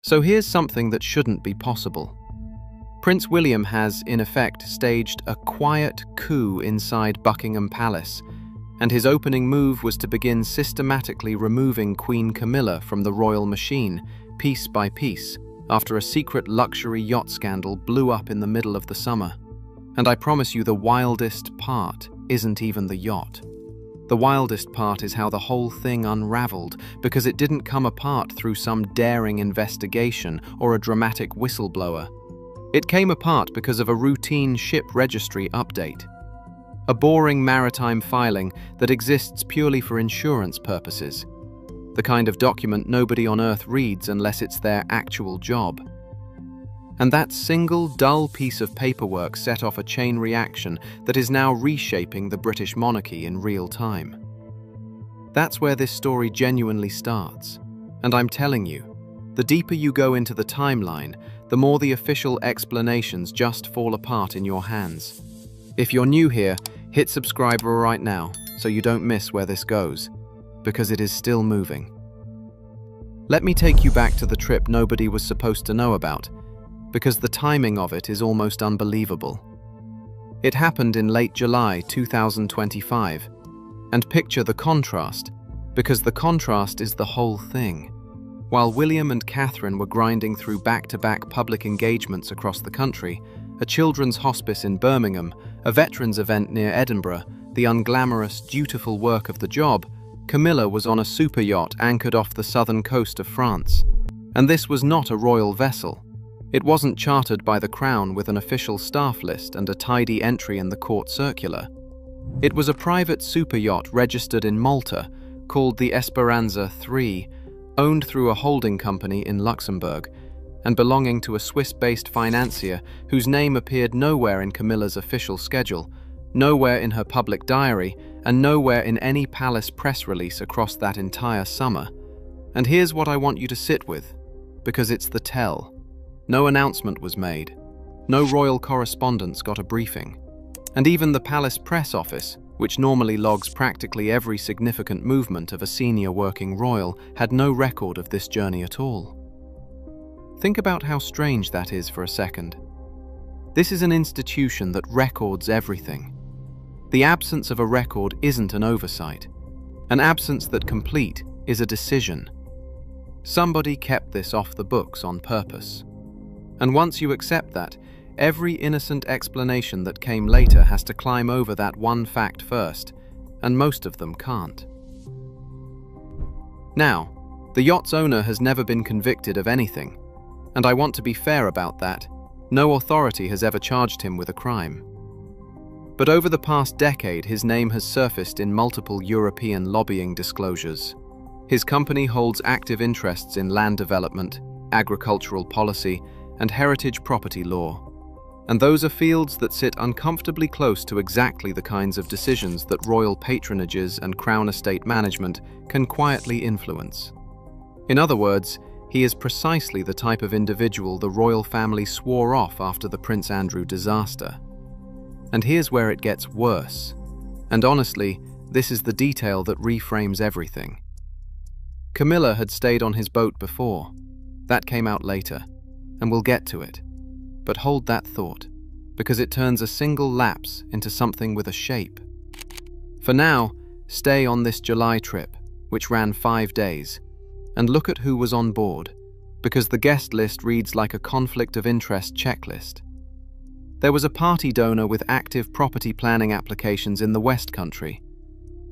So here's something that shouldn't be possible. Prince William has, in effect, staged a quiet coup inside Buckingham Palace, and his opening move was to begin systematically removing Queen Camilla from the royal machine, piece by piece, after a secret luxury yacht scandal blew up in the middle of the summer. And I promise you, the wildest part isn't even the yacht. The wildest part is how the whole thing unraveled, because it didn't come apart through some daring investigation or a dramatic whistleblower. It came apart because of a routine ship registry update. A boring maritime filing that exists purely for insurance purposes. The kind of document nobody on Earth reads unless it's their actual job. And that single dull piece of paperwork set off a chain reaction that is now reshaping the British monarchy in real time. That's where this story genuinely starts. And I'm telling you, the deeper you go into the timeline, the more the official explanations just fall apart in your hands. If you're new here, hit subscribe right now so you don't miss where this goes, because it is still moving. Let me take you back to the trip nobody was supposed to know about, because the timing of it is almost unbelievable. It happened in late July 2025, and picture the contrast, because the contrast is the whole thing. While William and Catherine were grinding through back-to-back public engagements across the country, a children's hospice in Birmingham, a veterans event near Edinburgh, the unglamorous, dutiful work of the job, Camilla was on a super yacht anchored off the southern coast of France. And this was not a royal vessel. It wasn't chartered by the Crown with an official staff list and a tidy entry in the court circular. It was a private super yacht registered in Malta, called the Esperanza III, owned through a holding company in Luxembourg, and belonging to a Swiss-based financier whose name appeared nowhere in Camilla's official schedule, nowhere in her public diary, and nowhere in any palace press release across that entire summer. And here's what I want you to sit with, because it's the tell. No announcement was made. No royal correspondents got a briefing. And even the palace press office, which normally logs practically every significant movement of a senior working royal, had no record of this journey at all. Think about how strange that is for a second. This is an institution that records everything. The absence of a record isn't an oversight. An absence that complete is a decision. Somebody kept this off the books on purpose. And once you accept that, every innocent explanation that came later has to climb over that one fact first, and most of them can't. Now, the yacht's owner has never been convicted of anything, and I want to be fair about that. No authority has ever charged him with a crime. But over the past decade, his name has surfaced in multiple European lobbying disclosures. His company holds active interests in land development, agricultural policy, and heritage property law. And those are fields that sit uncomfortably close to exactly the kinds of decisions that royal patronages and crown estate management can quietly influence. In other words, he is precisely the type of individual the royal family swore off after the Prince Andrew disaster. And here's where it gets worse. And honestly, this is the detail that reframes everything. Camilla had stayed on his boat before. That came out later, and we'll get to it. But hold that thought, because it turns a single lapse into something with a shape. For now, stay on this July trip, which ran 5 days, and look at who was on board, because the guest list reads like a conflict of interest checklist. There was a party donor with active property planning applications in the West Country.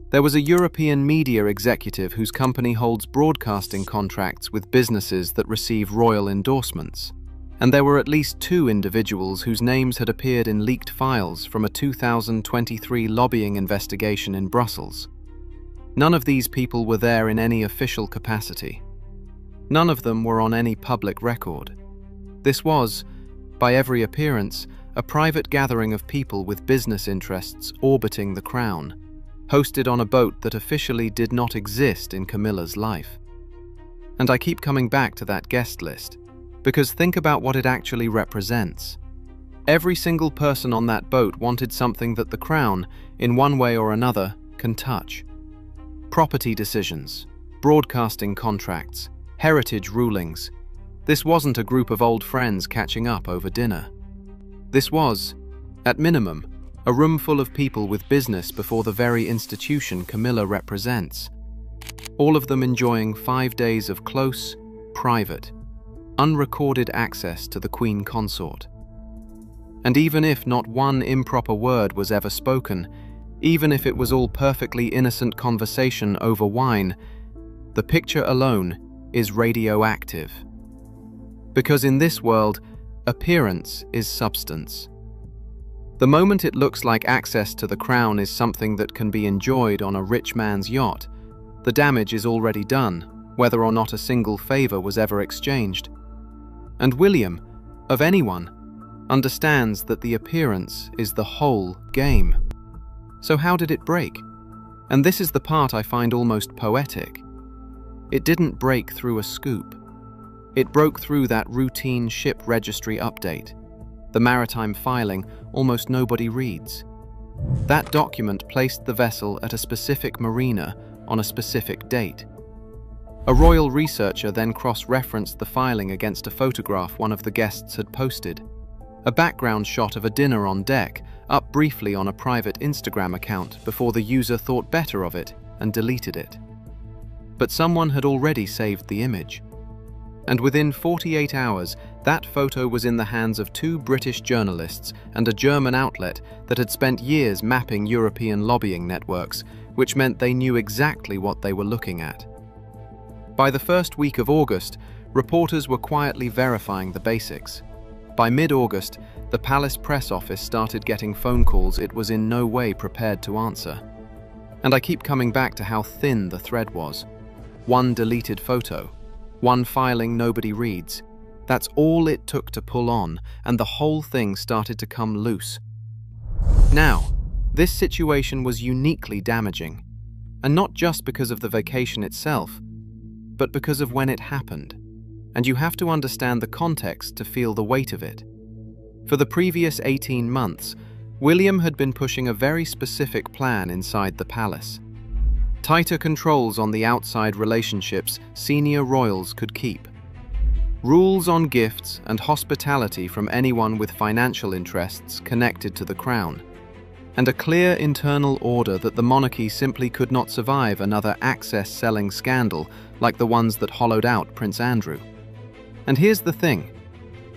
There was a European media executive whose company holds broadcasting contracts with businesses that receive royal endorsements. And there were at least 2 individuals whose names had appeared in leaked files from a 2023 lobbying investigation in Brussels. None of these people were there in any official capacity. None of them were on any public record. This was, by every appearance, a private gathering of people with business interests orbiting the crown, hosted on a boat that officially did not exist in Camilla's life. And I keep coming back to that guest list, because think about what it actually represents. Every single person on that boat wanted something that the crown, in one way or another, can touch. Property decisions, broadcasting contracts, heritage rulings. This wasn't a group of old friends catching up over dinner. This was, at minimum, a room full of people with business before the very institution Camilla represents. All of them enjoying 5 days of close, private, unrecorded access to the Queen Consort. And even if not one improper word was ever spoken, even if it was all perfectly innocent conversation over wine, the picture alone is radioactive. Because in this world, appearance is substance. The moment it looks like access to the crown is something that can be enjoyed on a rich man's yacht, the damage is already done, whether or not a single favor was ever exchanged. And William, of anyone, understands that the appearance is the whole game. So how did it break? And this is the part I find almost poetic. It didn't break through a scoop. It broke through that routine ship registry update, the maritime filing almost nobody reads. That document placed the vessel at a specific marina on a specific date. A royal researcher then cross-referenced the filing against a photograph one of the guests had posted, a background shot of a dinner on deck, up briefly on a private Instagram account before the user thought better of it and deleted it. But someone had already saved the image. And within 48 hours, that photo was in the hands of 2 British journalists and a German outlet that had spent years mapping European lobbying networks, which meant they knew exactly what they were looking at. By the first week of August, reporters were quietly verifying the basics. By mid-August, the palace press office started getting phone calls it was in no way prepared to answer. And I keep coming back to how thin the thread was. One deleted photo, one filing nobody reads. That's all it took to pull on, and the whole thing started to come loose. Now, this situation was uniquely damaging, and not just because of the vacation itself, but because of when it happened. And you have to understand the context to feel the weight of it. For the previous 18 months, William had been pushing a very specific plan inside the palace. Tighter controls on the outside relationships senior royals could keep. Rules on gifts and hospitality from anyone with financial interests connected to the crown. And a clear internal order that the monarchy simply could not survive another access-selling scandal like the ones that hollowed out Prince Andrew. And here's the thing,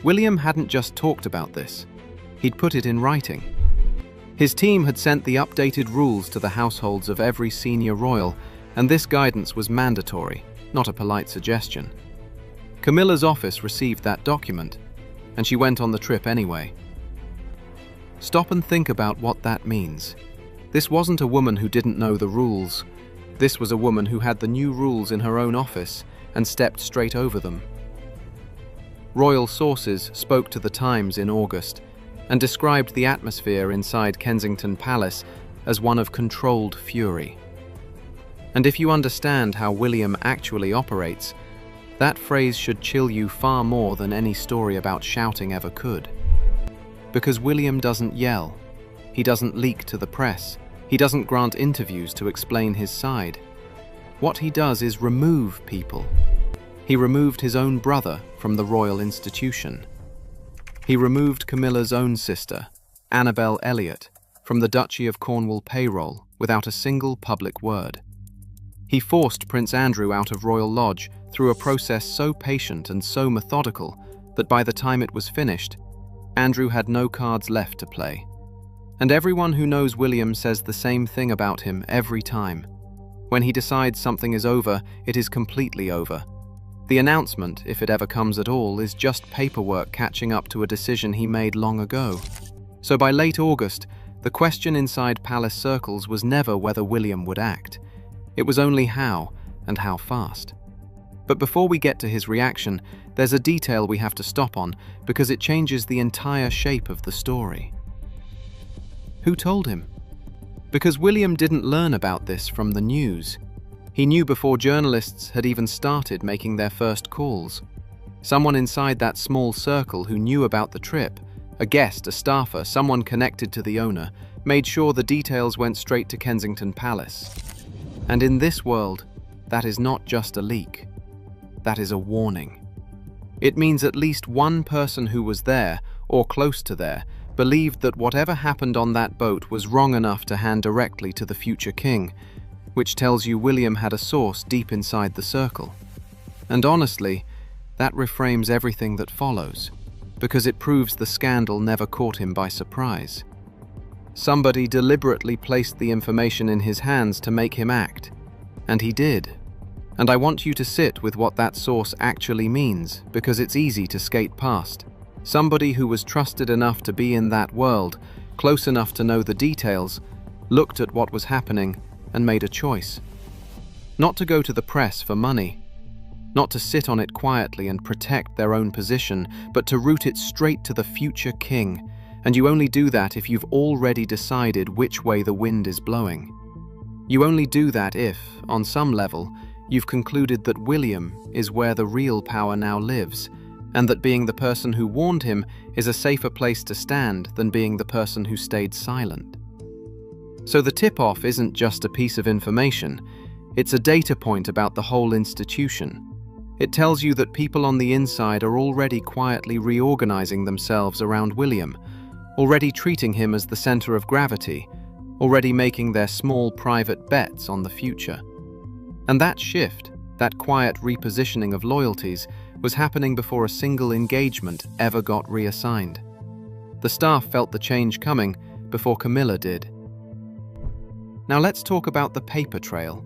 William hadn't just talked about this, he'd put it in writing. His team had sent the updated rules to the households of every senior royal, and this guidance was mandatory, not a polite suggestion. Camilla's office received that document, and she went on the trip anyway. Stop and think about what that means. This wasn't a woman who didn't know the rules. This was a woman who had the new rules in her own office and stepped straight over them. Royal sources spoke to the Times in August and described the atmosphere inside Kensington Palace as one of controlled fury. And if you understand how William actually operates, that phrase should chill you far more than any story about shouting ever could. Because William doesn't yell, he doesn't leak to the press, he doesn't grant interviews to explain his side. What he does is remove people. He removed his own brother from the royal institution. He removed Camilla's own sister, Annabel Elliot, from the Duchy of Cornwall payroll without a single public word. He forced Prince Andrew out of Royal Lodge through a process so patient and so methodical that by the time it was finished, Andrew had no cards left to play. And everyone who knows William says the same thing about him every time. When he decides something is over, it is completely over. The announcement, if it ever comes at all, is just paperwork catching up to a decision he made long ago. So by late August, the question inside palace circles was never whether William would act. It was only how, and how fast. But before we get to his reaction, there's a detail we have to stop on because it changes the entire shape of the story. Who told him? Because William didn't learn about this from the news. He knew before journalists had even started making their first calls. Someone inside that small circle who knew about the trip, a guest, a staffer, someone connected to the owner, made sure the details went straight to Kensington Palace. And in this world, that is not just a leak. That is a warning. It means at least one person who was there, or close to there, believed that whatever happened on that boat was wrong enough to hand directly to the future king, which tells you William had a source deep inside the circle. And honestly, that reframes everything that follows, because it proves the scandal never caught him by surprise. Somebody deliberately placed the information in his hands to make him act, and he did. And I want you to sit with what that source actually means, because it's easy to skate past. Somebody who was trusted enough to be in that world, close enough to know the details, looked at what was happening and made a choice. Not to go to the press for money, not to sit on it quietly and protect their own position, but to route it straight to the future king. And you only do that if you've already decided which way the wind is blowing. You only do that if, on some level, you've concluded that William is where the real power now lives, and that being the person who warned him is a safer place to stand than being the person who stayed silent. So the tip-off isn't just a piece of information, it's a data point about the whole institution. It tells you that people on the inside are already quietly reorganizing themselves around William, already treating him as the center of gravity, already making their small private bets on the future. And that shift, that quiet repositioning of loyalties, was happening before a single engagement ever got reassigned. The staff felt the change coming before Camilla did. Now let's talk about the paper trail,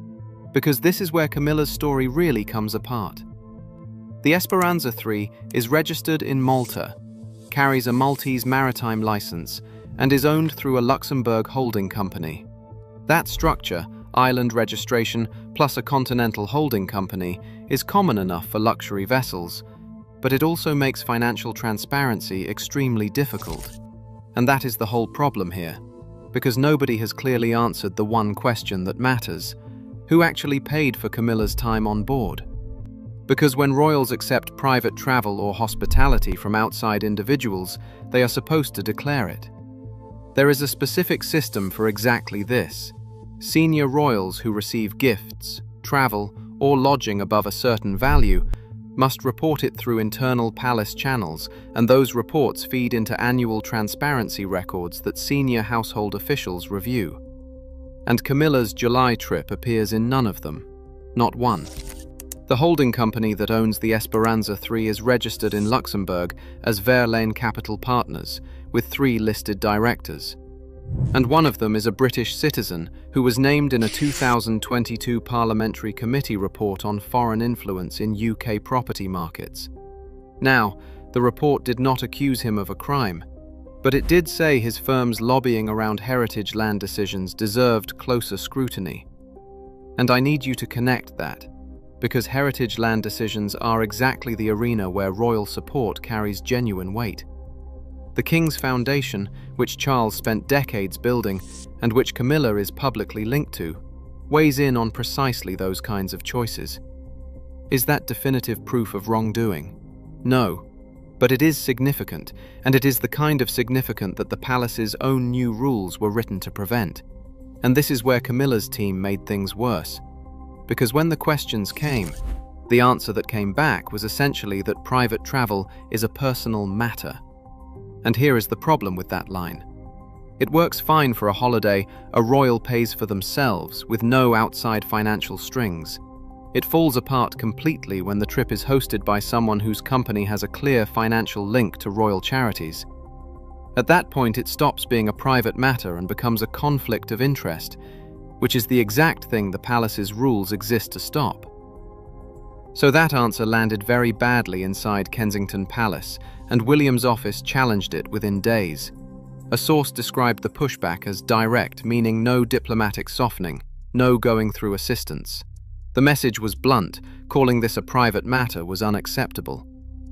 because this is where Camilla's story really comes apart. The Esperanza 3 is registered in Malta, carries a Maltese maritime license, and is owned through a Luxembourg holding company. That structure, island registration plus a continental holding company, is common enough for luxury vessels, but it also makes financial transparency extremely difficult. And that is the whole problem here, because nobody has clearly answered the one question that matters: who actually paid for Camilla's time on board? Because when royals accept private travel or hospitality from outside individuals, they are supposed to declare it. There is a specific system for exactly this. Senior royals who receive gifts, travel, or lodging above a certain value must report it through internal palace channels, and those reports feed into annual transparency records that senior household officials review. And Camilla's July trip appears in none of them, not one. The holding company that owns the Esperanza 3 is registered in Luxembourg as Verlaine Capital Partners, with 3 listed directors. And one of them is a British citizen who was named in a 2022 Parliamentary Committee report on foreign influence in UK property markets. Now, the report did not accuse him of a crime, but it did say his firm's lobbying around heritage land decisions deserved closer scrutiny. And I need you to connect that, because heritage land decisions are exactly the arena where royal support carries genuine weight. The King's Foundation, which Charles spent decades building, and which Camilla is publicly linked to, weighs in on precisely those kinds of choices. Is that definitive proof of wrongdoing? No, but it is significant, and it is the kind of significant that the palace's own new rules were written to prevent. And this is where Camilla's team made things worse. Because when the questions came, the answer that came back was essentially that private travel is a personal matter. And here is the problem with that line. It works fine for a holiday a royal pays for themselves with no outside financial strings. It falls apart completely when the trip is hosted by someone whose company has a clear financial link to royal charities. At that point, it stops being a private matter and becomes a conflict of interest, which is the exact thing the palace's rules exist to stop. So that answer landed very badly inside Kensington Palace, and William's office challenged it within days. A source described the pushback as direct, meaning no diplomatic softening, no going through assistance. The message was blunt, calling this a private matter was unacceptable,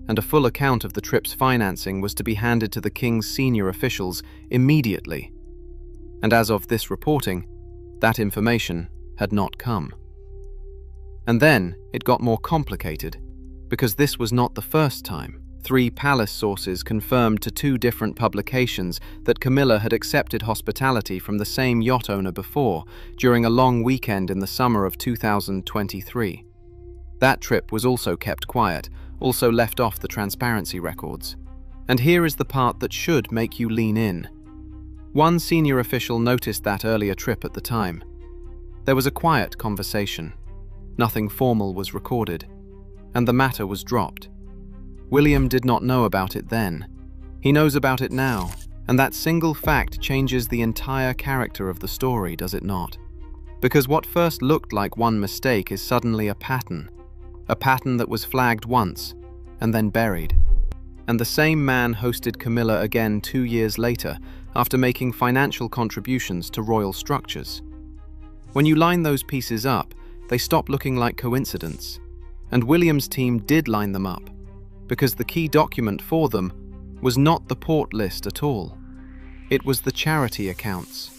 and a full account of the trip's financing was to be handed to the King's senior officials immediately. And as of this reporting, that information had not come. And then it got more complicated, because this was not the first time. 3 palace sources confirmed to 2 different publications that Camilla had accepted hospitality from the same yacht owner before, during a long weekend in the summer of 2023. That trip was also kept quiet, also left off the transparency records. And here is the part that should make you lean in. One senior official noticed that earlier trip at the time. There was a quiet conversation. Nothing formal was recorded, and the matter was dropped. William did not know about it then. He knows about it now, and that single fact changes the entire character of the story, does it not? Because what first looked like one mistake is suddenly a pattern that was flagged once and then buried. And the same man hosted Camilla again 2 years later after making financial contributions to royal structures. When you line those pieces up, they stop looking like coincidence. And William's team did line them up, because the key document for them was not the port list at all. It was the charity accounts.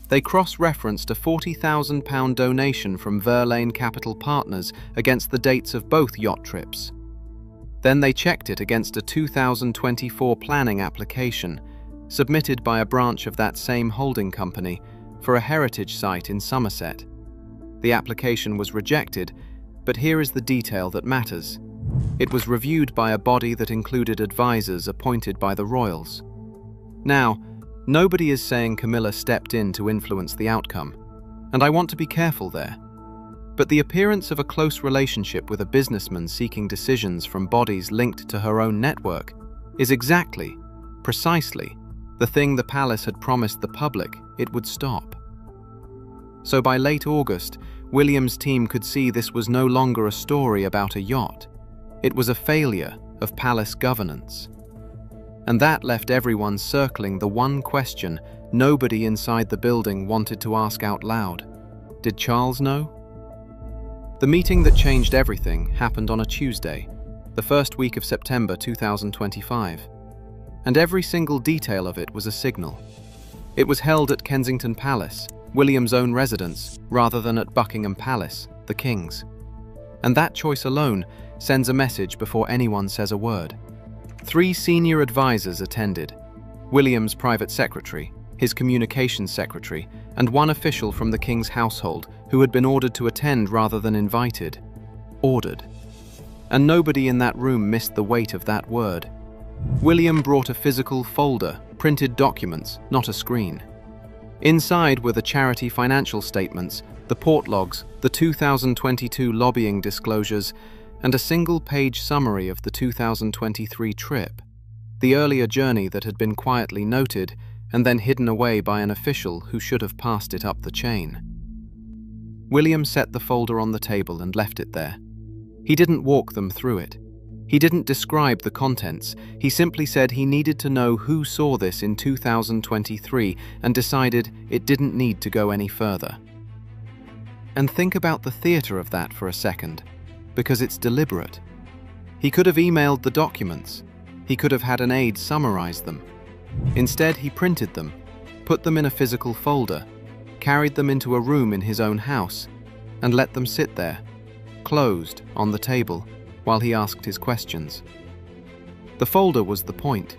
They cross-referenced a £40,000 donation from Verlaine Capital Partners against the dates of both yacht trips. Then they checked it against a 2024 planning application submitted by a branch of that same holding company for a heritage site in Somerset. The application was rejected, but here is the detail that matters. It was reviewed by a body that included advisors appointed by the royals. Now, nobody is saying Camilla stepped in to influence the outcome, and I want to be careful there. But the appearance of a close relationship with a businessman seeking decisions from bodies linked to her own network is exactly, precisely, the thing the palace had promised the public it would stop. So by late August, William's team could see this was no longer a story about a yacht. It was a failure of palace governance. And that left everyone circling the one question nobody inside the building wanted to ask out loud. Did Charles know? The meeting that changed everything happened on a Tuesday, the first week of September 2025. And every single detail of it was a signal. It was held at Kensington Palace, William's own residence, rather than at Buckingham Palace, the King's. And that choice alone sends a message before anyone says a word. 3 senior advisors attended: William's private secretary, his communications secretary, and one official from the King's household who had been ordered to attend rather than invited. Ordered. And nobody in that room missed the weight of that word. William brought a physical folder, printed documents, not a screen. Inside were the charity financial statements, the port logs, the 2022 lobbying disclosures, and a single-page summary of the 2023 trip, the earlier journey that had been quietly noted and then hidden away by an official who should have passed it up the chain. William set the folder on the table and left it there. He didn't walk them through it. He didn't describe the contents. He simply said he needed to know who saw this in 2023 and decided it didn't need to go any further. And think about the theatre of that for a second, because it's deliberate. He could have emailed the documents. He could have had an aide summarize them. Instead, he printed them, put them in a physical folder, carried them into a room in his own house, and let them sit there, closed, on the table, while he asked his questions. The folder was the point.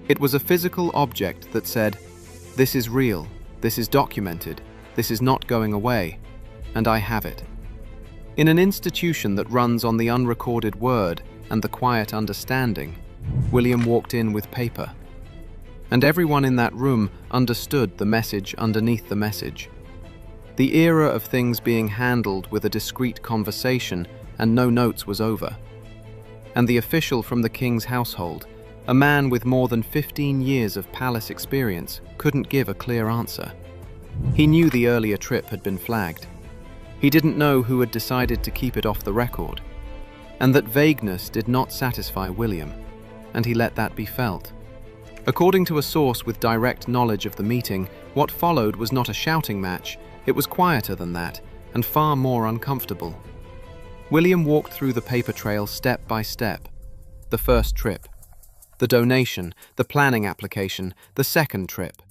It was a physical object that said, "This is real, this is documented, this is not going away, and I have it." In an institution that runs on the unrecorded word and the quiet understanding, William walked in with paper. And everyone in that room understood the message underneath the message. The era of things being handled with a discreet conversation and no notes was over. And the official from the King's household, a man with more than 15 years of palace experience, couldn't give a clear answer. He knew the earlier trip had been flagged. He didn't know who had decided to keep it off the record, and that vagueness did not satisfy William, and he let that be felt. According to a source with direct knowledge of the meeting, what followed was not a shouting match, it was quieter than that, and far more uncomfortable. William walked through the paper trail step by step. The first trip, the donation, the planning application, the second trip.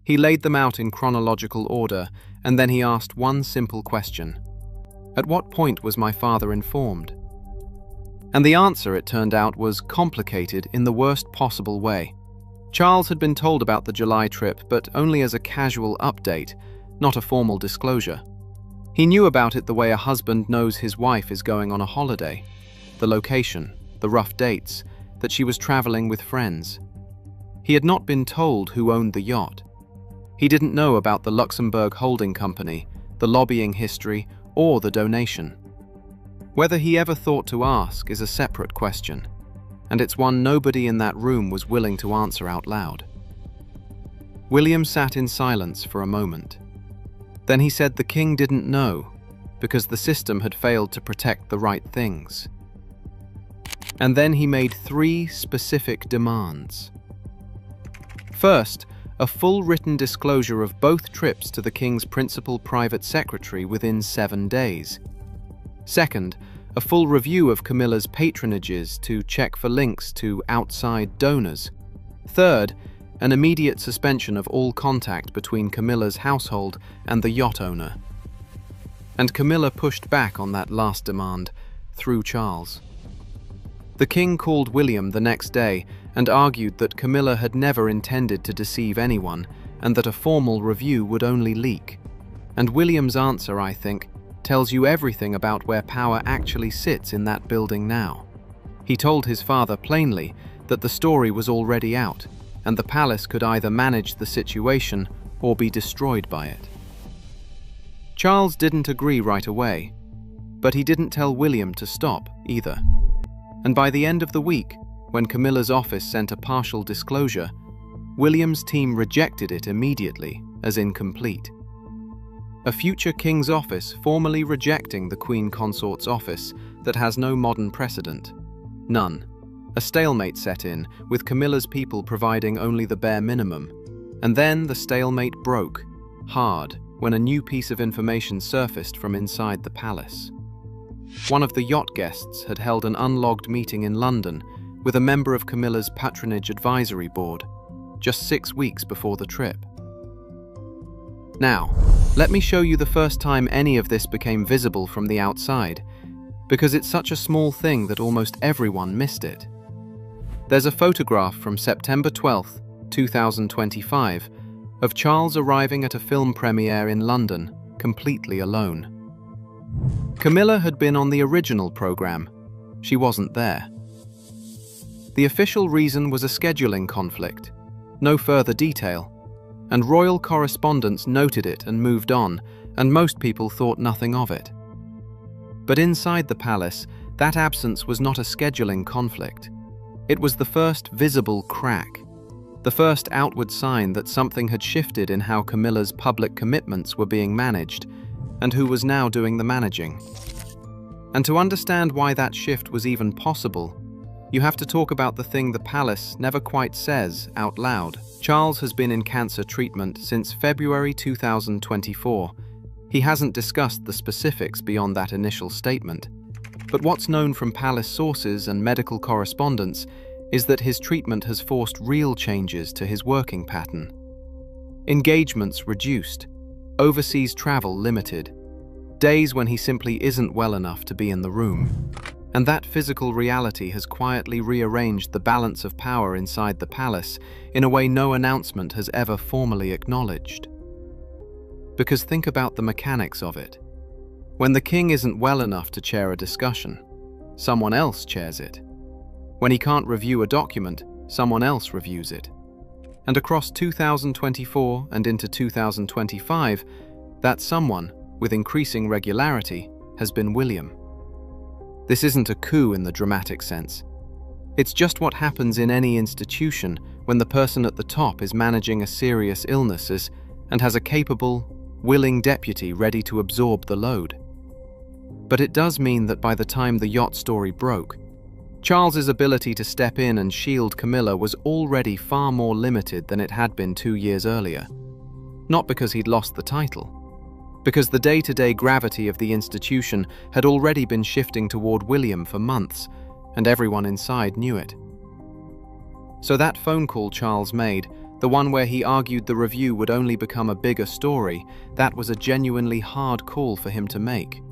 He laid them out in chronological order, and then he asked one simple question. At what point was my father informed? And the answer, it turned out, was complicated in the worst possible way. Charles had been told about the July trip, but only as a casual update, not a formal disclosure. He knew about it the way a husband knows his wife is going on a holiday. the location, the rough dates, that she was traveling with friends. He had not been told who owned the yacht. He didn't know about the Luxembourg holding company, the lobbying history, or the donation. Whether he ever thought to ask is a separate question, and it's one nobody in that room was willing to answer out loud. William sat in silence for a moment. Then he said the king didn't know, because the system had failed to protect the right things. And then he made 3 specific demands. First, a full written disclosure of both trips to the king's principal private secretary within 7 days. Second, a full review of Camilla's patronages to check for links to outside donors. Third, an immediate suspension of all contact between Camilla's household and the yacht owner. And Camilla pushed back on that last demand, through Charles. The king called William the next day and argued that Camilla had never intended to deceive anyone and that a formal review would only leak. And William's answer, I think, tells you everything about where power actually sits in that building now. He told his father plainly that the story was already out, and the palace could either manage the situation or be destroyed by it. Charles didn't agree right away, but he didn't tell William to stop either. And by the end of the week, when Camilla's office sent a partial disclosure, William's team rejected it immediately as incomplete. A future king's office formally rejecting the Queen Consort's office that has no modern precedent. None. A stalemate set in, with Camilla's people providing only the bare minimum. And then the stalemate broke, hard, when a new piece of information surfaced from inside the palace. One of the yacht guests had held an unlogged meeting in London with a member of Camilla's patronage advisory board, just 6 weeks before the trip. Now, let me show you the first time any of this became visible from the outside, because it's such a small thing that almost everyone missed it. There's a photograph from September 12, 2025, of Charles arriving at a film premiere in London, completely alone. Camilla had been on the original program. She wasn't there. The official reason was a scheduling conflict. No further detail. And royal correspondents noted it and moved on, and most people thought nothing of it. But inside the palace, that absence was not a scheduling conflict. It was the first visible crack, the first outward sign that something had shifted in how Camilla's public commitments were being managed, and who was now doing the managing. And to understand why that shift was even possible, you have to talk about the thing the palace never quite says out loud. Charles has been in cancer treatment since February 2024. He hasn't discussed the specifics beyond that initial statement. But what's known from palace sources and medical correspondence is that his treatment has forced real changes to his working pattern. Engagements reduced, overseas travel limited, days when he simply isn't well enough to be in the room. And that physical reality has quietly rearranged the balance of power inside the palace in a way no announcement has ever formally acknowledged. Because think about the mechanics of it. When the king isn't well enough to chair a discussion, someone else chairs it. When he can't review a document, someone else reviews it. And across 2024 and into 2025, that someone, with increasing regularity, has been William. This isn't a coup in the dramatic sense. It's just what happens in any institution when the person at the top is managing a serious illness and has a capable, willing deputy ready to absorb the load. But it does mean that by the time the yacht story broke, Charles's ability to step in and shield Camilla was already far more limited than it had been 2 years earlier. Not because he'd lost the title, because the day-to-day gravity of the institution had already been shifting toward William for months, and everyone inside knew it. So that phone call Charles made, the one where he argued the review would only become a bigger story, that was a genuinely hard call for him to make.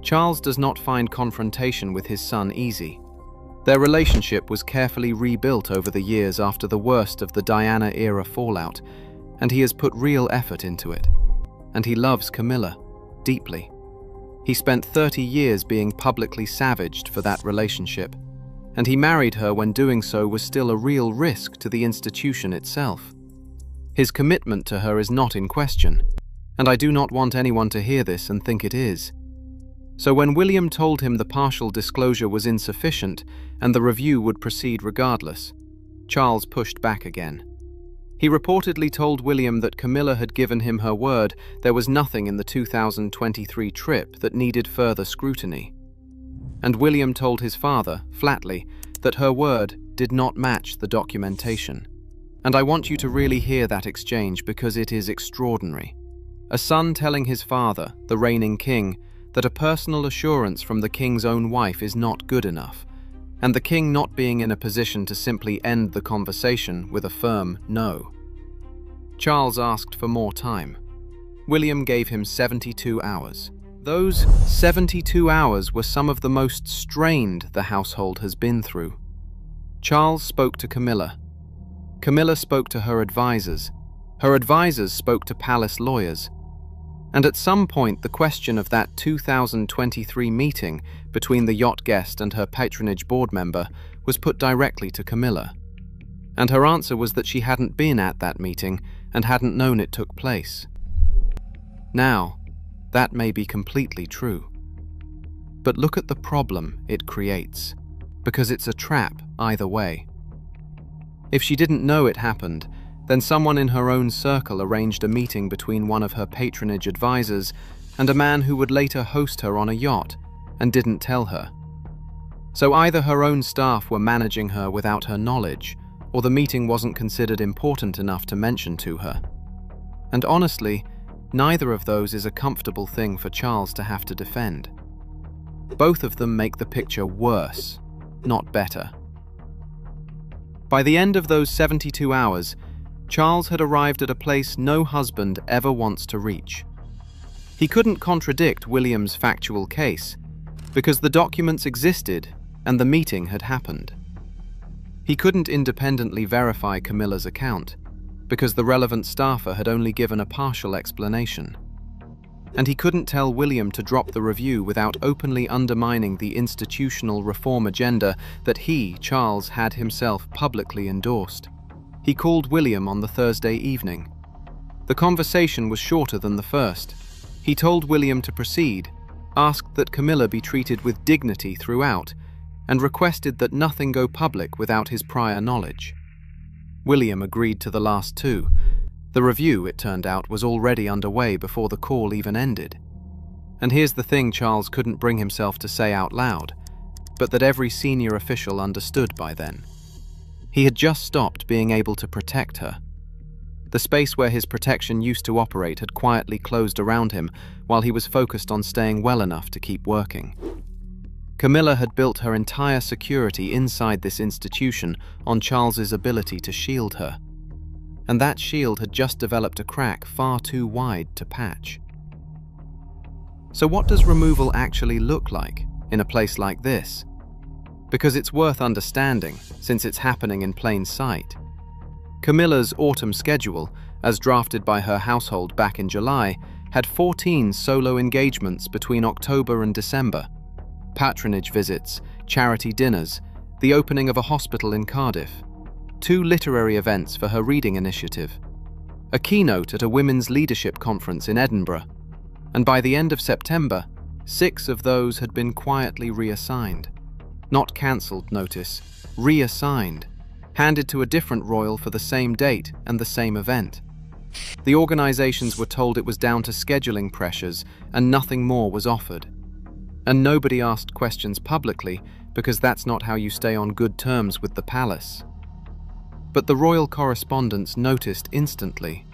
Charles does not find confrontation with his son easy. Their relationship was carefully rebuilt over the years after the worst of the Diana-era fallout, and he has put real effort into it. And he loves Camilla deeply. He spent 30 years being publicly savaged for that relationship, and he married her when doing so was still a real risk to the institution itself. His commitment to her is not in question, and I do not want anyone to hear this and think it is. So when William told him the partial disclosure was insufficient and the review would proceed regardless, Charles pushed back again. He reportedly told William that Camilla had given him her word there was nothing in the 2023 trip that needed further scrutiny. And William told his father, flatly, that her word did not match the documentation. And I want you to really hear that exchange because it is extraordinary. A son telling his father, the reigning king, that a personal assurance from the king's own wife is not good enough, and the king not being in a position to simply end the conversation with a firm no. Charles asked for more time. William gave him 72 hours. Those 72 hours were some of the most strained the household has been through. Charles spoke to Camilla. Camilla spoke to her advisors. Her advisors spoke to palace lawyers. And at some point, the question of that 2023 meeting between the yacht guest and her patronage board member was put directly to Camilla. And her answer was that she hadn't been at that meeting and hadn't known it took place. Now, that may be completely true. But look at the problem it creates, because it's a trap either way. If she didn't know it happened, then someone in her own circle arranged a meeting between one of her patronage advisors and a man who would later host her on a yacht and didn't tell her. So either her own staff were managing her without her knowledge, or the meeting wasn't considered important enough to mention to her. And honestly, neither of those is a comfortable thing for Charles to have to defend. Both of them make the picture worse, not better. By the end of those 72 hours, Charles had arrived at a place no husband ever wants to reach. He couldn't contradict William's factual case, because the documents existed and the meeting had happened. He couldn't independently verify Camilla's account, because the relevant staffer had only given a partial explanation. And he couldn't tell William to drop the review without openly undermining the institutional reform agenda that he, Charles, had himself publicly endorsed. He called William on the Thursday evening. The conversation was shorter than the first. He told William to proceed, asked that Camilla be treated with dignity throughout, and requested that nothing go public without his prior knowledge. William agreed to the last two. The review, it turned out, was already underway before the call even ended. And here's the thing Charles couldn't bring himself to say out loud, but that every senior official understood by then. He had just stopped being able to protect her. The space where his protection used to operate had quietly closed around him while he was focused on staying well enough to keep working. Camilla had built her entire security inside this institution on Charles's ability to shield her. And that shield had just developed a crack far too wide to patch. So what does removal actually look like in a place like this? Because it's worth understanding, since it's happening in plain sight. Camilla's autumn schedule, as drafted by her household back in July, had 14 solo engagements between October and December. Patronage visits, charity dinners, the opening of a hospital in Cardiff, 2 literary events for her reading initiative, a keynote at a women's leadership conference in Edinburgh, and by the end of September, 6 of those had been quietly reassigned. Not cancelled, notice, reassigned, handed to a different royal for the same date and the same event. The organizations were told it was down to scheduling pressures and nothing more was offered. And nobody asked questions publicly because that's not how you stay on good terms with the palace. But the royal correspondents noticed instantly,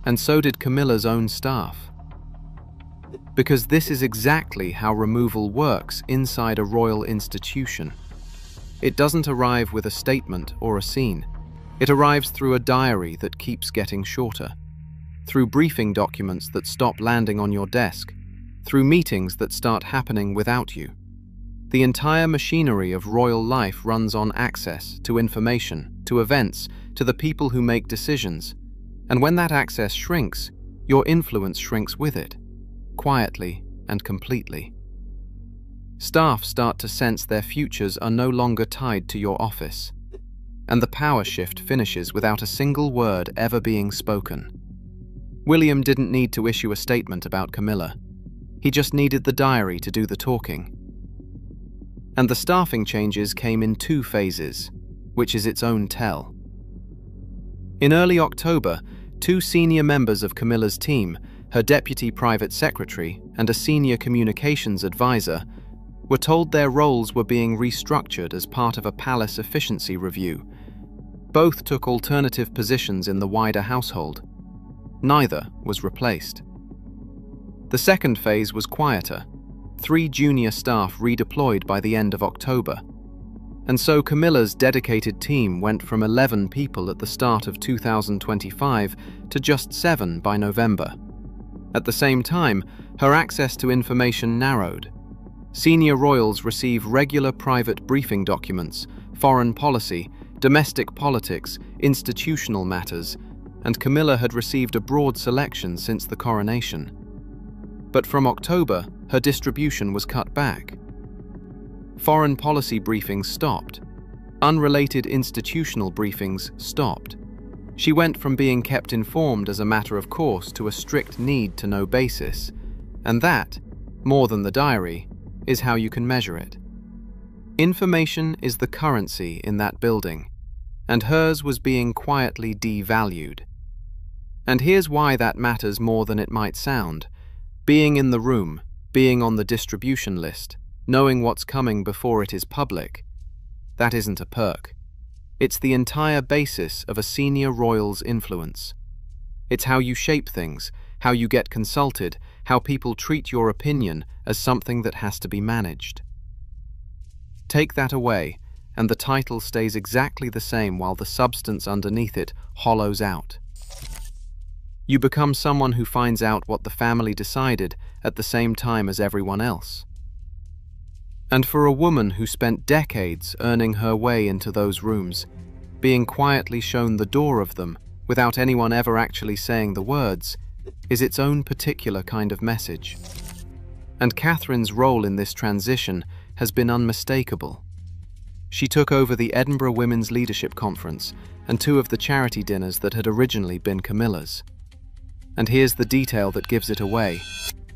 and so did Camilla's own staff. Because this is exactly how removal works inside a royal institution. It doesn't arrive with a statement or a scene. It arrives through a diary that keeps getting shorter, through briefing documents that stop landing on your desk, through meetings that start happening without you. The entire machinery of royal life runs on access to information, to events, to the people who make decisions. And when that access shrinks, your influence shrinks with it. Quietly and completely. Staff start to sense their futures are no longer tied to your office, and the power shift finishes without a single word ever being spoken. William didn't need to issue a statement about Camilla. He just needed the diary to do the talking. And the staffing changes came in 2 phases, which is its own tell. In early October, 2 senior members of Camilla's team, her deputy private secretary and a senior communications advisor, were told their roles were being restructured as part of a palace efficiency review. Both took alternative positions in the wider household. Neither was replaced. The second phase was quieter. 3 junior staff redeployed by the end of October. And so Camilla's dedicated team went from 11 people at the start of 2025 to just 7 by November. At the same time, her access to information narrowed. Senior royals receive regular private briefing documents, foreign policy, domestic politics, institutional matters, and Camilla had received a broad selection since the coronation. But from October, her distribution was cut back. Foreign policy briefings stopped. Unrelated institutional briefings stopped. She went from being kept informed as a matter of course to a strict need-to-know basis, and that, more than the diary, is how you can measure it. Information is the currency in that building, and hers was being quietly devalued. And here's why that matters more than it might sound. Being in the room, being on the distribution list, knowing what's coming before it is public, that isn't a perk. It's the entire basis of a senior royal's influence. It's how you shape things, how you get consulted, how people treat your opinion as something that has to be managed. Take that away, and the title stays exactly the same while the substance underneath it hollows out. You become someone who finds out what the family decided at the same time as everyone else. And for a woman who spent decades earning her way into those rooms, being quietly shown the door of them without anyone ever actually saying the words, is its own particular kind of message. And Catherine's role in this transition has been unmistakable. She took over the Edinburgh Women's Leadership Conference and 2 of the charity dinners that had originally been Camilla's. And here's the detail that gives it away.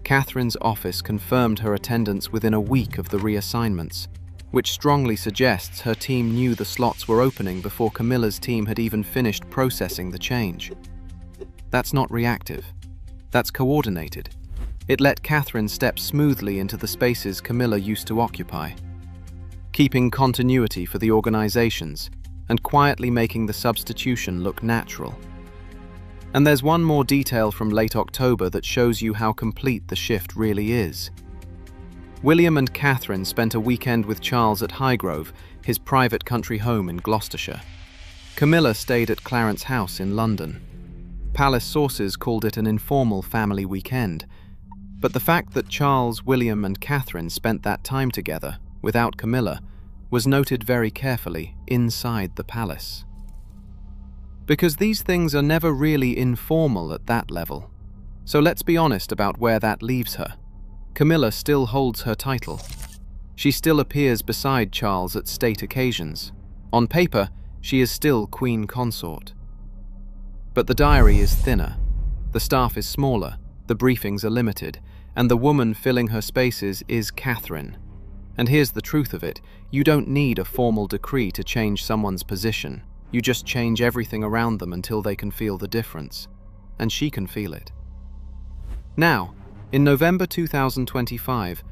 Catherine's office confirmed her attendance within a week of the reassignments, which strongly suggests her team knew the slots were opening before Camilla's team had even finished processing the change. That's not reactive. That's coordinated. It let Catherine step smoothly into the spaces Camilla used to occupy, keeping continuity for the organizations and quietly making the substitution look natural. And there's one more detail from late October that shows you how complete the shift really is. William and Catherine spent a weekend with Charles at Highgrove, his private country home in Gloucestershire. Camilla stayed at Clarence House in London. Palace sources called it an informal family weekend, but the fact that Charles, William and Catherine spent that time together, without Camilla, was noted very carefully inside the palace. Because these things are never really informal at that level. So let's be honest about where that leaves her. Camilla still holds her title. She still appears beside Charles at state occasions. On paper, she is still Queen Consort. But the diary is thinner, the staff is smaller, the briefings are limited, and the woman filling her spaces is Catherine. And here's the truth of it, you don't need a formal decree to change someone's position. You just change everything around them until they can feel the difference. And she can feel it. Now, in November 2025,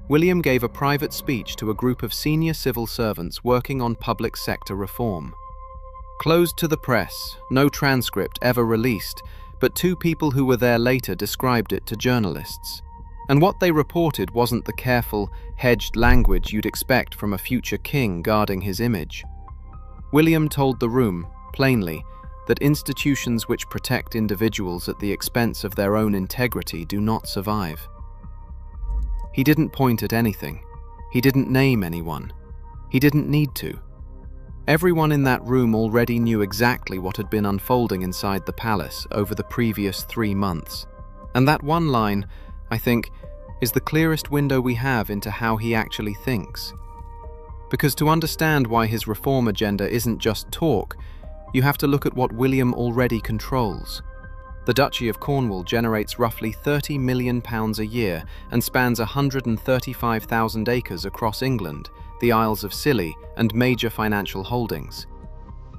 William gave a private speech to a group of senior civil servants working on public sector reform. Closed to the press, no transcript ever released, but 2 people who were there later described it to journalists. And what they reported wasn't the careful, hedged language you'd expect from a future king guarding his image. William told the room, plainly, that institutions which protect individuals at the expense of their own integrity do not survive. He didn't point at anything. He didn't name anyone. He didn't need to. Everyone in that room already knew exactly what had been unfolding inside the palace over the previous 3 months. And that one line, I think, is the clearest window we have into how he actually thinks. Because to understand why his reform agenda isn't just talk, you have to look at what William already controls. The Duchy of Cornwall generates roughly £30 million a year and spans 135,000 acres across England, the Isles of Scilly, and major financial holdings.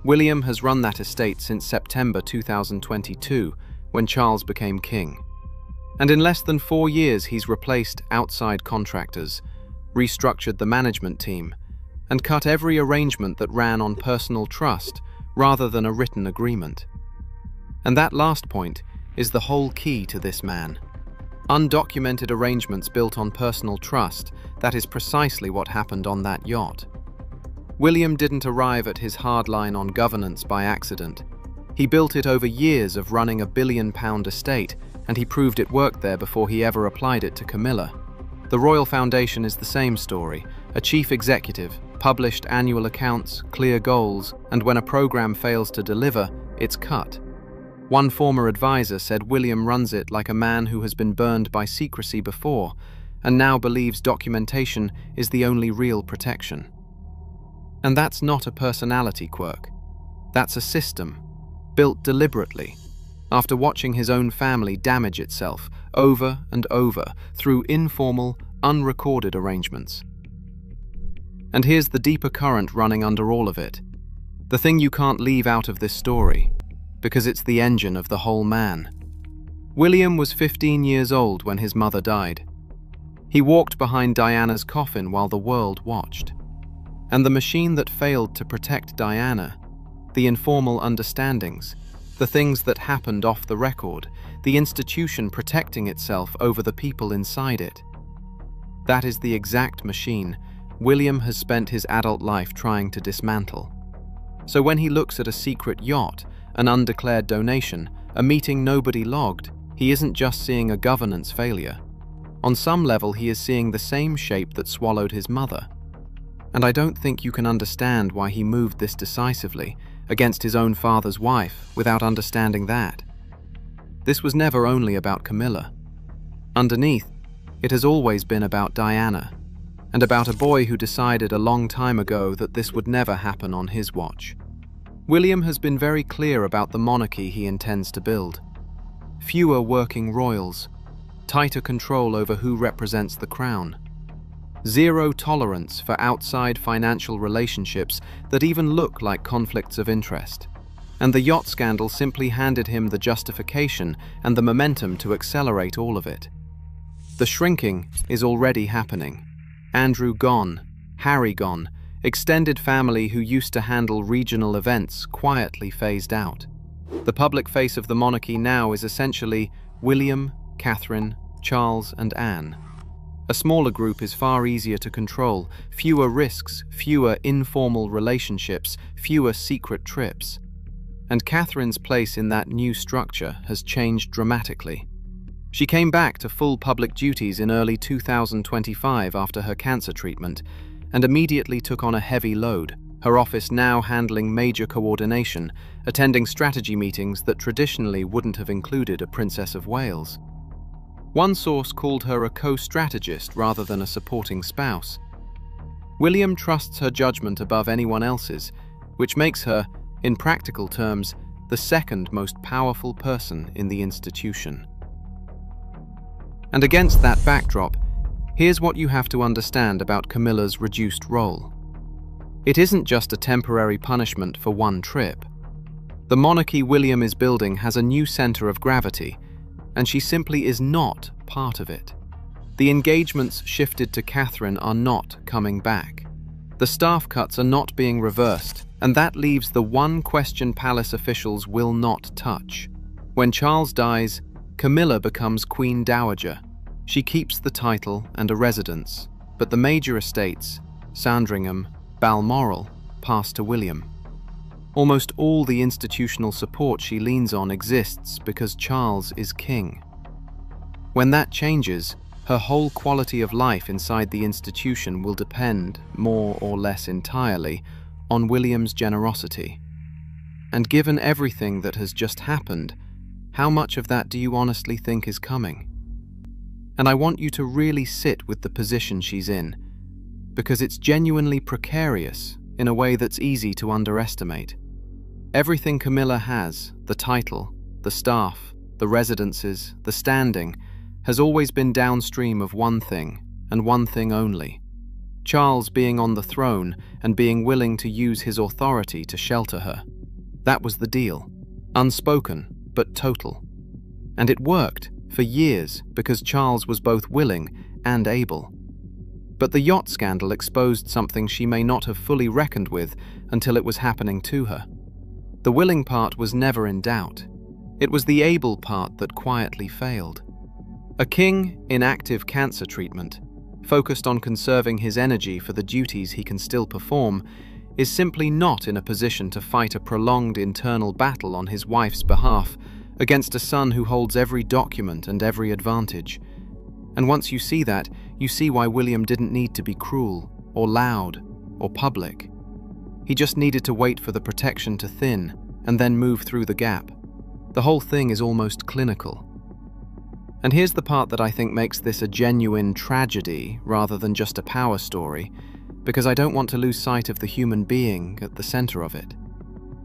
William has run that estate since September 2022, when Charles became king. And in less than 4 years, he's replaced outside contractors, restructured the management team, and cut every arrangement that ran on personal trust rather than a written agreement. And that last point is the whole key to this man. Undocumented arrangements built on personal trust, that is precisely what happened on that yacht. William didn't arrive at his hard line on governance by accident. He built it over years of running a £1 billion estate, and he proved it worked there before he ever applied it to Camilla. The Royal Foundation is the same story. A chief executive, published annual accounts, clear goals, and when a program fails to deliver, it's cut. One former advisor said William runs it like a man who has been burned by secrecy before, and now believes documentation is the only real protection. And that's not a personality quirk. That's a system, built deliberately, after watching his own family damage itself over and over through informal, unrecorded arrangements. And here's the deeper current running under all of it. The thing you can't leave out of this story, because it's the engine of the whole man. William was 15 years old when his mother died. He walked behind Diana's coffin while the world watched. And the machine that failed to protect Diana, the informal understandings, the things that happened off the record, the institution protecting itself over the people inside it. That is the exact machine William has spent his adult life trying to dismantle. So when he looks at a secret yacht, an undeclared donation, a meeting nobody logged, he isn't just seeing a governance failure. On some level, he is seeing the same shape that swallowed his mother. And I don't think you can understand why he moved this decisively against his own father's wife without understanding that. This was never only about Camilla. Underneath, it has always been about Diana, and about a boy who decided a long time ago that this would never happen on his watch. William has been very clear about the monarchy he intends to build. Fewer working royals, tighter control over who represents the crown, zero tolerance for outside financial relationships that even look like conflicts of interest. And the yacht scandal simply handed him the justification and the momentum to accelerate all of it. The shrinking is already happening. Andrew gone, Harry gone, extended family who used to handle regional events quietly phased out. The public face of the monarchy now is essentially William, Catherine, Charles, and Anne. A smaller group is far easier to control, fewer risks, fewer informal relationships, fewer secret trips. And Catherine's place in that new structure has changed dramatically. She came back to full public duties in early 2025 after her cancer treatment, and immediately took on a heavy load, her office now handling major coordination, attending strategy meetings that traditionally wouldn't have included a Princess of Wales. One source called her a co-strategist rather than a supporting spouse. William trusts her judgment above anyone else's, which makes her, in practical terms, the second most powerful person in the institution. And against that backdrop, here's what you have to understand about Camilla's reduced role. It isn't just a temporary punishment for one trip. The monarchy William is building has a new center of gravity, and she simply is not part of it. The engagements shifted to Catherine are not coming back. The staff cuts are not being reversed, and that leaves the one question palace officials will not touch. When Charles dies, Camilla becomes Queen Dowager. She keeps the title and a residence, but the major estates, Sandringham, Balmoral, pass to William. Almost all the institutional support she leans on exists because Charles is king. When that changes, her whole quality of life inside the institution will depend, more or less entirely, on William's generosity. And given everything that has just happened, how much of that do you honestly think is coming? And I want you to really sit with the position she's in, because it's genuinely precarious in a way that's easy to underestimate. Everything Camilla has, the title, the staff, the residences, the standing, has always been downstream of one thing, and one thing only: Charles being on the throne and being willing to use his authority to shelter her. That was the deal. Unspoken, but total. And it worked for years because Charles was both willing and able. But the yacht scandal exposed something she may not have fully reckoned with until it was happening to her. The willing part was never in doubt. It was the able part that quietly failed. A king in active cancer treatment, focused on conserving his energy for the duties he can still perform, is simply not in a position to fight a prolonged internal battle on his wife's behalf against a son who holds every document and every advantage. And once you see that, you see why William didn't need to be cruel, or loud, or public. He just needed to wait for the protection to thin, and then move through the gap. The whole thing is almost clinical. And here's the part that I think makes this a genuine tragedy rather than just a power story, because I don't want to lose sight of the human being at the center of it.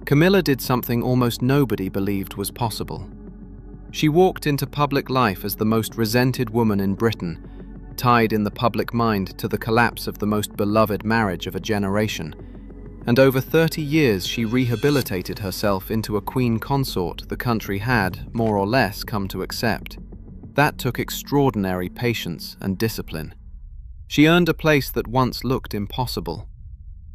Camilla did something almost nobody believed was possible. She walked into public life as the most resented woman in Britain, tied in the public mind to the collapse of the most beloved marriage of a generation. And over 30 years she rehabilitated herself into a queen consort the country had, more or less, come to accept. That took extraordinary patience and discipline. She earned a place that once looked impossible.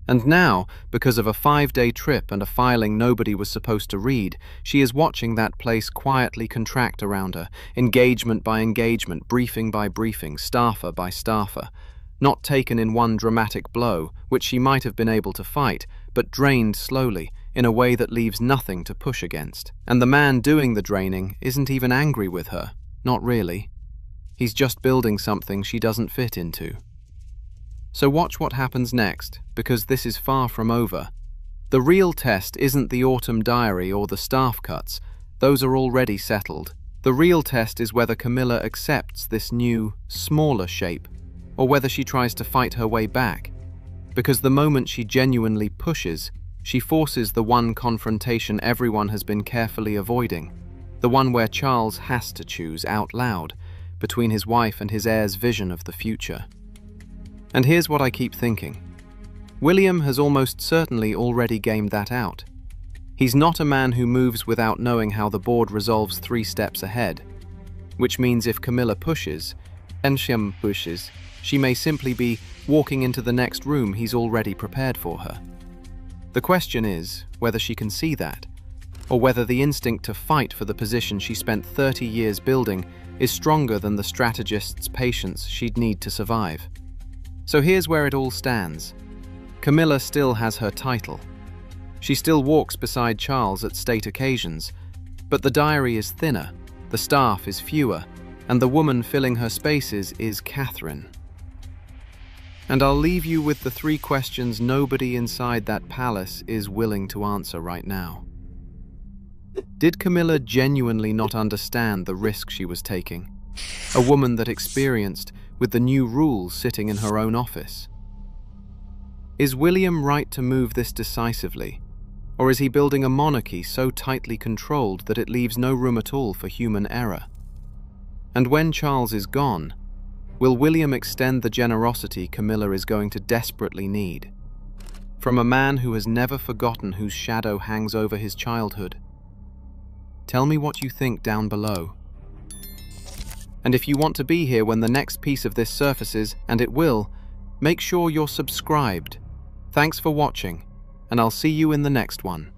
And now, because of a 5-day trip and a filing nobody was supposed to read, she is watching that place quietly contract around her, engagement by engagement, briefing by briefing, staffer by staffer, not taken in one dramatic blow, which she might have been able to fight, but drained slowly, in a way that leaves nothing to push against. And the man doing the draining isn't even angry with her, not really. He's just building something she doesn't fit into. So watch what happens next, because this is far from over. The real test isn't the autumn diary or the staff cuts. Those are already settled. The real test is whether Camilla accepts this new, smaller shape, or whether she tries to fight her way back. Because the moment she genuinely pushes, she forces the one confrontation everyone has been carefully avoiding, the one where Charles has to choose out loud between his wife and his heir's vision of the future. And here's what I keep thinking. William has almost certainly already gamed that out. He's not a man who moves without knowing how the board resolves 3 steps ahead, which means if Camilla pushes, and she pushes, she may simply be walking into the next room he's already prepared for her. The question is whether she can see that, or whether the instinct to fight for the position she spent 30 years building is stronger than the strategist's patience she'd need to survive. So here's where it all stands. Camilla still has her title. She still walks beside Charles at state occasions, but the diary is thinner, the staff is fewer, and the woman filling her spaces is Catherine. And I'll leave you with the 3 questions nobody inside that palace is willing to answer right now. Did Camilla genuinely not understand the risk she was taking? A woman that experienced with the new rules sitting in her own office. Is William right to move this decisively, or is he building a monarchy so tightly controlled that it leaves no room at all for human error? And when Charles is gone, will William extend the generosity Camilla is going to desperately need? From a man who has never forgotten whose shadow hangs over his childhood. Tell me what you think down below. And if you want to be here when the next piece of this surfaces, and it will, make sure you're subscribed. Thanks for watching, and I'll see you in the next one.